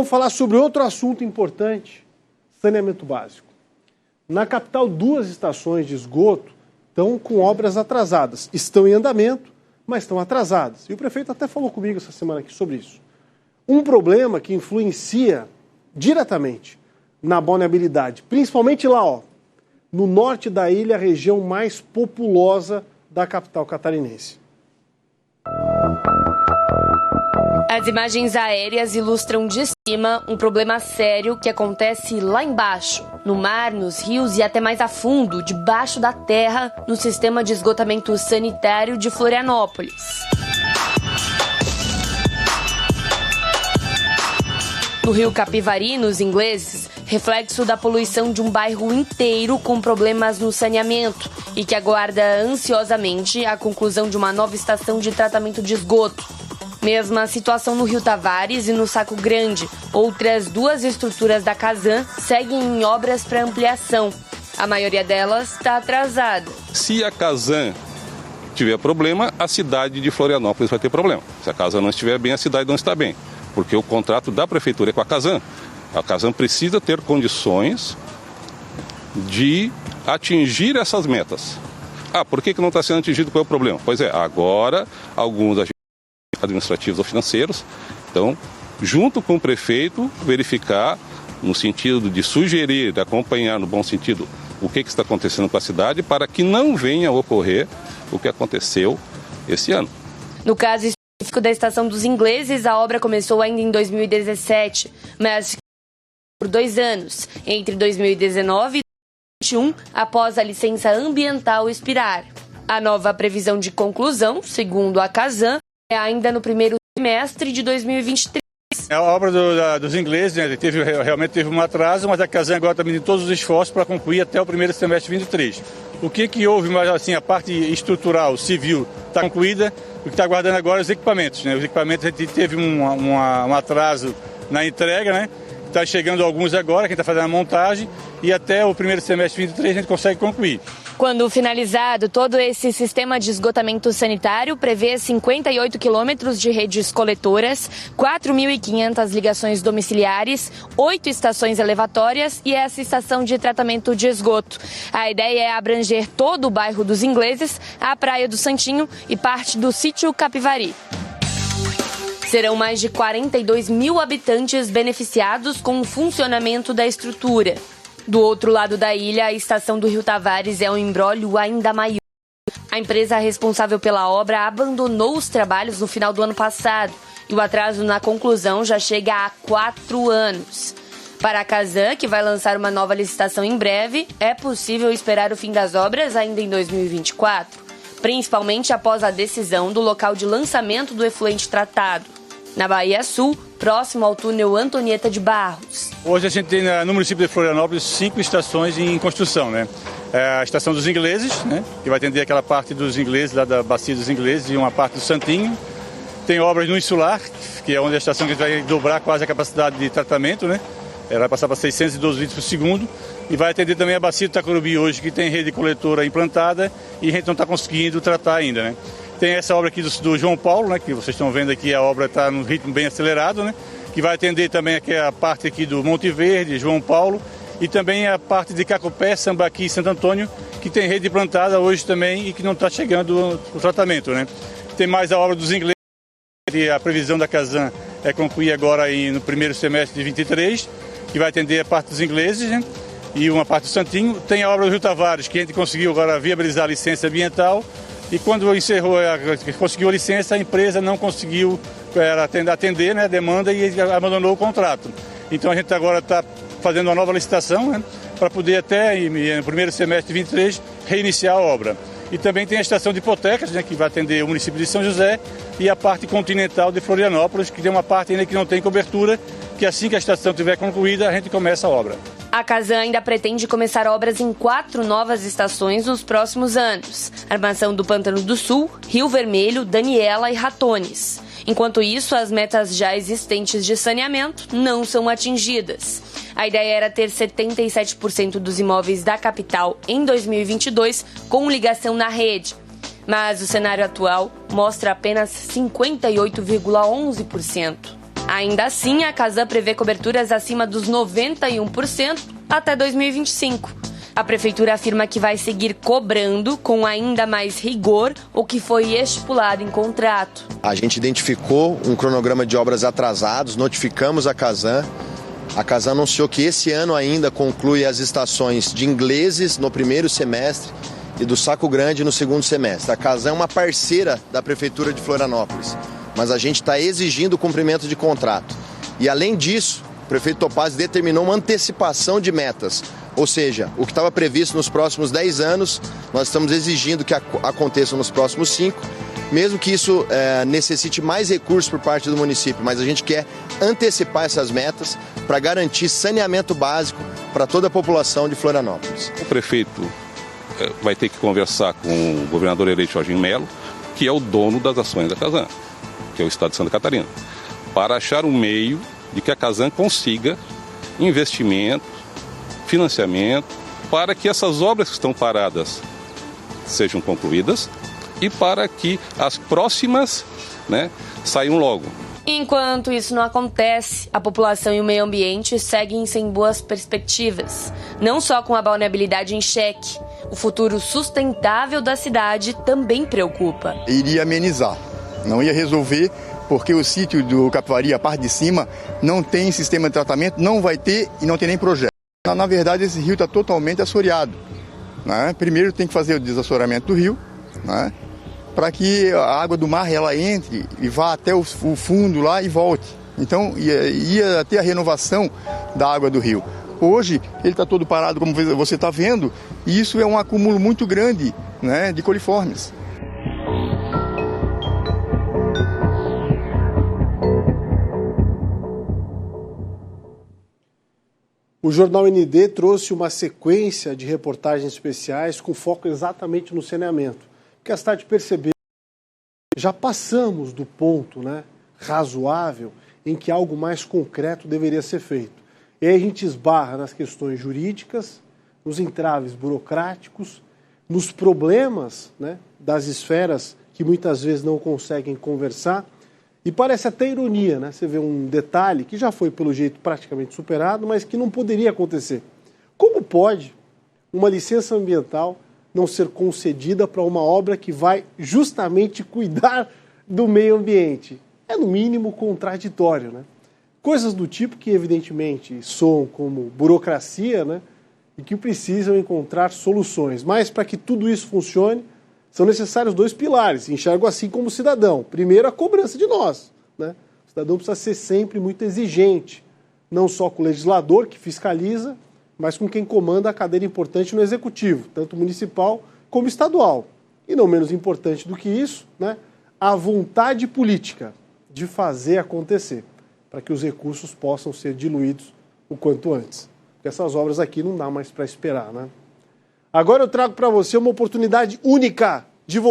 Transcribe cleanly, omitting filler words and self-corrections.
Vamos falar sobre outro assunto importante, saneamento básico. Na capital, 2 estações de esgoto estão com obras atrasadas. Estão em andamento, mas estão atrasadas. E o prefeito até falou comigo essa semana aqui sobre isso. Um problema que influencia diretamente na balneabilidade, principalmente lá, no norte da ilha, a região mais populosa da capital catarinense. As imagens aéreas ilustram de cima um problema sério que acontece lá embaixo, no mar, nos rios e até mais a fundo, debaixo da terra, no sistema de esgotamento sanitário de Florianópolis. No rio Capivari, nos Ingleses, reflexo da poluição de um bairro inteiro com problemas no saneamento e que aguarda ansiosamente a conclusão de uma nova estação de tratamento de esgoto. Mesma situação no Rio Tavares e no Saco Grande. Outras 2 estruturas da Casan seguem em obras para ampliação. A maioria delas está atrasada. Se a Casan tiver problema, a cidade de Florianópolis vai ter problema. Se a Casan não estiver bem, a cidade não está bem. Porque o contrato da prefeitura é com a Casan. A Casan precisa ter condições de atingir essas metas. Por que não está sendo atingido? Qual é o problema? Pois é, agora alguns agentes administrativos ou financeiros, então, junto com o prefeito, verificar no sentido de sugerir, de acompanhar no bom sentido o que está acontecendo com a cidade para que não venha a ocorrer o que aconteceu esse ano. No caso específico da Estação dos Ingleses, a obra começou ainda em 2017, mas por 2 anos, entre 2019 e 2021, após a licença ambiental expirar. A nova previsão de conclusão, segundo a Casan, é ainda no primeiro semestre de 2023. A obra dos ingleses, né, realmente teve um atraso, mas a Casan agora está medindo todos os esforços para concluir até o primeiro semestre de 2023. O que houve, mas assim, a parte estrutural, civil, está concluída. O que está aguardando agora é os equipamentos. Né? Os equipamentos, a gente teve um atraso na entrega, né? Está chegando alguns agora, quem está fazendo a montagem, e até o primeiro semestre de 2023 a gente consegue concluir. Quando finalizado, todo esse sistema de esgotamento sanitário prevê 58 quilômetros de redes coletoras, 4.500 ligações domiciliares, 8 estações elevatórias e essa estação de tratamento de esgoto. A ideia é abranger todo o bairro dos Ingleses, a Praia do Santinho e parte do sítio Capivari. Serão mais de 42 mil habitantes beneficiados com o funcionamento da estrutura. Do outro lado da ilha, a estação do Rio Tavares é um imbróglio ainda maior. A empresa responsável pela obra abandonou os trabalhos no final do ano passado e o atraso na conclusão já chega a 4 anos. Para a Casan, que vai lançar uma nova licitação em breve, é possível esperar o fim das obras ainda em 2024, principalmente após a decisão do local de lançamento do efluente tratado, na Bahia Sul, próximo ao túnel Antonieta de Barros. Hoje a gente tem no município de Florianópolis 5 estações em construção, né? A estação dos Ingleses, né? Que vai atender aquela parte dos ingleses, lá da bacia dos Ingleses, e uma parte do Santinho. Tem obras no Insular, que é onde a estação que vai dobrar quase a capacidade de tratamento, né? Ela vai passar para 612 litros por segundo. E vai atender também a bacia do Tacurubi hoje, que tem rede coletora implantada e a gente não está conseguindo tratar ainda, né? Tem essa obra aqui do João Paulo, né, que vocês estão vendo aqui, a obra está num ritmo bem acelerado, né, que vai atender também aqui a parte aqui do Monte Verde, João Paulo, e também a parte de Cacupé, Sambaqui e Santo Antônio, que tem rede plantada hoje também e que não está chegando o tratamento, né. Tem mais a obra dos ingleses, que a previsão da Casan é concluir agora no primeiro semestre de 23, que vai atender a parte dos ingleses, né, e uma parte do Santinho. Tem a obra do Rio Tavares, que a gente conseguiu agora viabilizar a licença ambiental. E quando conseguiu a licença, a empresa não conseguiu atender, né, a demanda e abandonou o contrato. Então a gente agora está fazendo uma nova licitação, né, para poder até, no primeiro semestre de 23, reiniciar a obra. E também tem a estação de hipotecas, né, que vai atender o município de São José, e a parte continental de Florianópolis, que tem uma parte ainda que não tem cobertura, que assim que a estação estiver concluída, a gente começa a obra. A Casan ainda pretende começar obras em 4 novas estações nos próximos anos. Armação do Pântano do Sul, Rio Vermelho, Daniela e Ratones. Enquanto isso, as metas já existentes de saneamento não são atingidas. A ideia era ter 77% dos imóveis da capital em 2022 com ligação na rede. Mas o cenário atual mostra apenas 58,11%. Ainda assim, a Casan prevê coberturas acima dos 91% até 2025. A Prefeitura afirma que vai seguir cobrando com ainda mais rigor o que foi estipulado em contrato. A gente identificou um cronograma de obras atrasados, notificamos a Casan. A Casan anunciou que esse ano ainda conclui as estações de Ingleses no primeiro semestre e do Saco Grande no segundo semestre. A Casan é uma parceira da Prefeitura de Florianópolis, mas a gente está exigindo o cumprimento de contrato. E além disso, o prefeito Topazzi determinou uma antecipação de metas, ou seja, o que estava previsto nos próximos 10 anos, nós estamos exigindo que aconteça nos próximos 5, mesmo que isso necessite mais recursos por parte do município, mas a gente quer antecipar essas metas para garantir saneamento básico para toda a população de Florianópolis. O prefeito vai ter que conversar com o governador eleito Jorginho Melo, que é o dono das ações da Casan, que é o estado de Santa Catarina, para achar um meio de que a Casan consiga investimento, financiamento, para que essas obras que estão paradas sejam concluídas e para que as próximas, saiam logo. Enquanto isso não acontece, a população e o meio ambiente seguem sem boas perspectivas. Não só com a balneabilidade em xeque, o futuro sustentável da cidade também preocupa. Iria amenizar, não ia resolver, porque o sítio do Capivari, a parte de cima, não tem sistema de tratamento, não vai ter e não tem nem projeto. Na verdade, esse rio está totalmente assoreado. Primeiro tem que fazer o desassoreamento do rio, para que a água do mar ela entre e vá até o fundo lá e volte. Então ia ter a renovação da água do rio. Hoje ele está todo parado, como você está vendo, e isso é um acúmulo muito grande de coliformes. O Jornal ND trouxe uma sequência de reportagens especiais com foco exatamente no saneamento. Porque a cidade percebeu que já passamos do ponto razoável em que algo mais concreto deveria ser feito. E aí a gente esbarra nas questões jurídicas, nos entraves burocráticos, nos problemas das esferas que muitas vezes não conseguem conversar. E parece até ironia, Você vê um detalhe que já foi, pelo jeito, praticamente superado, mas que não poderia acontecer. Como pode uma licença ambiental não ser concedida para uma obra que vai justamente cuidar do meio ambiente? É, no mínimo, contraditório, Coisas do tipo que, evidentemente, soam como burocracia, e que precisam encontrar soluções. Mas, para que tudo isso funcione, são necessários 2 pilares, enxergo assim como cidadão. Primeiro, a cobrança de nós. O cidadão precisa ser sempre muito exigente, não só com o legislador, que fiscaliza, mas com quem comanda a cadeira importante no executivo, tanto municipal como estadual. E não menos importante do que isso, a vontade política de fazer acontecer, para que os recursos possam ser diluídos o quanto antes. Porque essas obras aqui não dá mais para esperar, Agora eu trago para você uma oportunidade única de voltar.